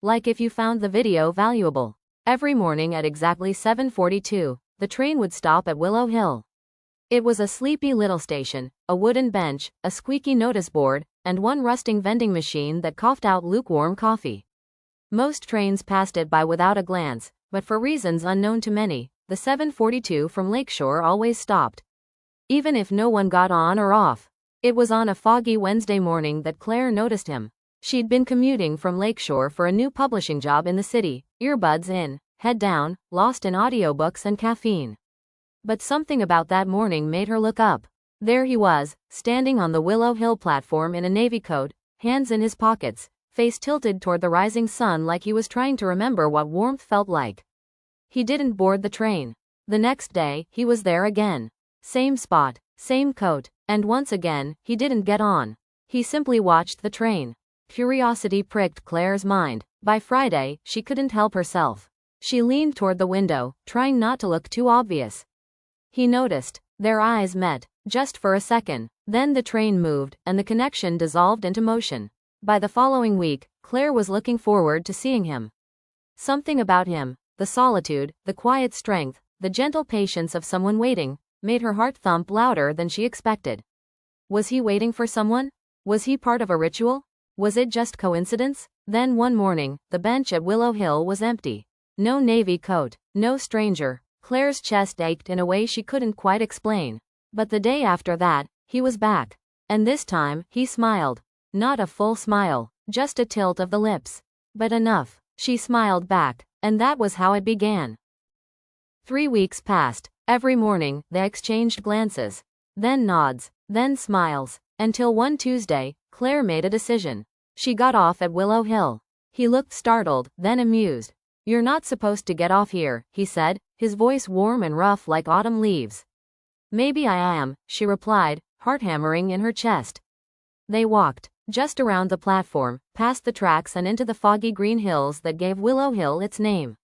like if you found the video valuable. Every morning at exactly 7:42, the train would stop at Willow Hill. It was a sleepy little station, a wooden bench, a squeaky notice board, and one rusting vending machine that coughed out lukewarm coffee. Most trains passed it by without a glance, but for reasons unknown to many, the 7:42 from Lakeshore always stopped, even if no one got on or off. It was on a foggy Wednesday morning that Claire noticed him. She'd been commuting from Lakeshore for a new publishing job in the city, earbuds in, head down, lost in audiobooks and caffeine. But something about that morning made her look up. There he was, standing on the Willow Hill platform in a navy coat, hands in his pockets, face tilted toward the rising sun like he was trying to remember what warmth felt like. He didn't board the train. The next day, he was there again. Same spot, same coat, and once again, he didn't get on. He simply watched the train. Curiosity pricked Claire's mind. By Friday, she couldn't help herself. She leaned toward the window, trying not to look too obvious. He noticed. Their eyes met, just for a second. Then the train moved, and the connection dissolved into motion. By the following week, Claire was looking forward to seeing him. Something about him, the solitude, the quiet strength, the gentle patience of someone waiting, made her heart thump louder than she expected. Was he waiting for someone? Was he part of a ritual? Was it just coincidence? Then one morning, the bench at Willow Hill was empty. No navy coat, no stranger. Claire's chest ached in a way she couldn't quite explain. But the day after that, he was back. And this time, he smiled. Not a full smile, just a tilt of the lips. But enough. She smiled back, and that was how it began. 3 weeks passed. Every morning, they exchanged glances. Then nods, then smiles, until one Tuesday, Claire made a decision. She got off at Willow Hill. He looked startled, then amused. "You're not supposed to get off here," he said, his voice warm and rough like autumn leaves. "Maybe I am," she replied, heart hammering in her chest. They walked, just around the platform, past the tracks and into the foggy green hills that gave Willow Hill its name.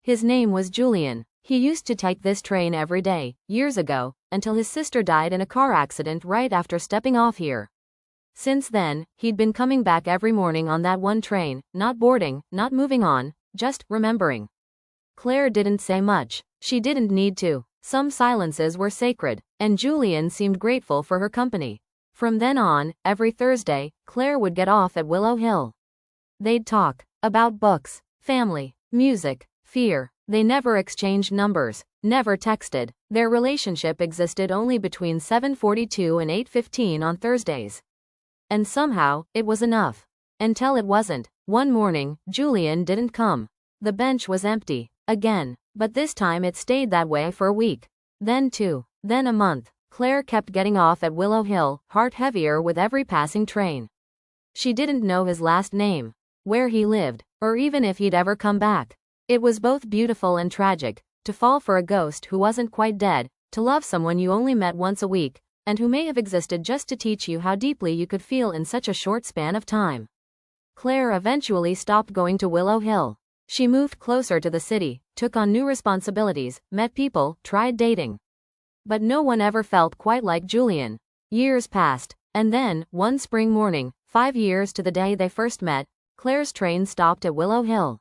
His name was Julian. He used to take this train every day, years ago, until his sister died in a car accident right after stepping off here. Since then, he'd been coming back every morning on that one train, not boarding, not moving on, just remembering. Claire didn't say much. She didn't need to. Some silences were sacred, and Julian seemed grateful for her company. From then on, every Thursday, Claire would get off at Willow Hill. They'd talk about books, family, music, fear. They never exchanged numbers, never texted. Their relationship existed only between 7:42 and 8:15 on Thursdays. And somehow, it was enough. Until it wasn't. One morning, Julian didn't come. The bench was empty. Again. But this time it stayed that way for a week. Then 2. Then a month. Claire kept getting off at Willow Hill, heart heavier with every passing train. She didn't know his last name, where he lived, or even if he'd ever come back. It was both beautiful and tragic, to fall for a ghost who wasn't quite dead, to love someone you only met once a week, and who may have existed just to teach you how deeply you could feel in such a short span of time. Claire eventually stopped going to Willow Hill. She moved closer to the city, took on new responsibilities, met people, tried dating. But no one ever felt quite like Julian. Years passed, and then, one spring morning, 5 years to the day they first met, Claire's train stopped at Willow Hill.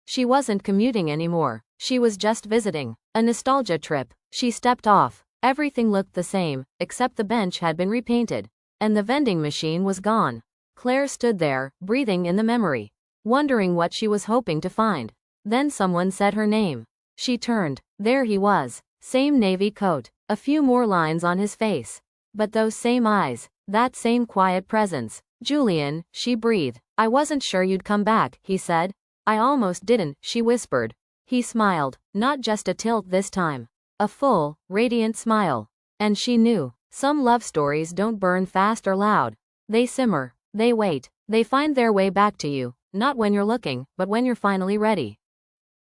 She wasn't commuting anymore. She was just visiting. A nostalgia trip. She stepped off. Everything looked the same, except the bench had been repainted. And the vending machine was gone. Claire stood there, breathing in the memory, wondering what she was hoping to find. Then someone said her name. She turned. There he was. Same navy coat. A few more lines on his face. But those same eyes. That same quiet presence. "Julian," she breathed. "I wasn't sure you'd come back," he said. "I almost didn't," she whispered. He smiled. Not just a tilt this time. A full, radiant smile. And she knew. Some love stories don't burn fast or loud. They simmer. They wait. They find their way back to you. Not when you're looking, but when you're finally ready.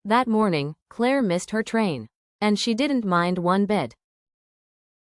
That morning, Claire missed her train. And she didn't mind one bit.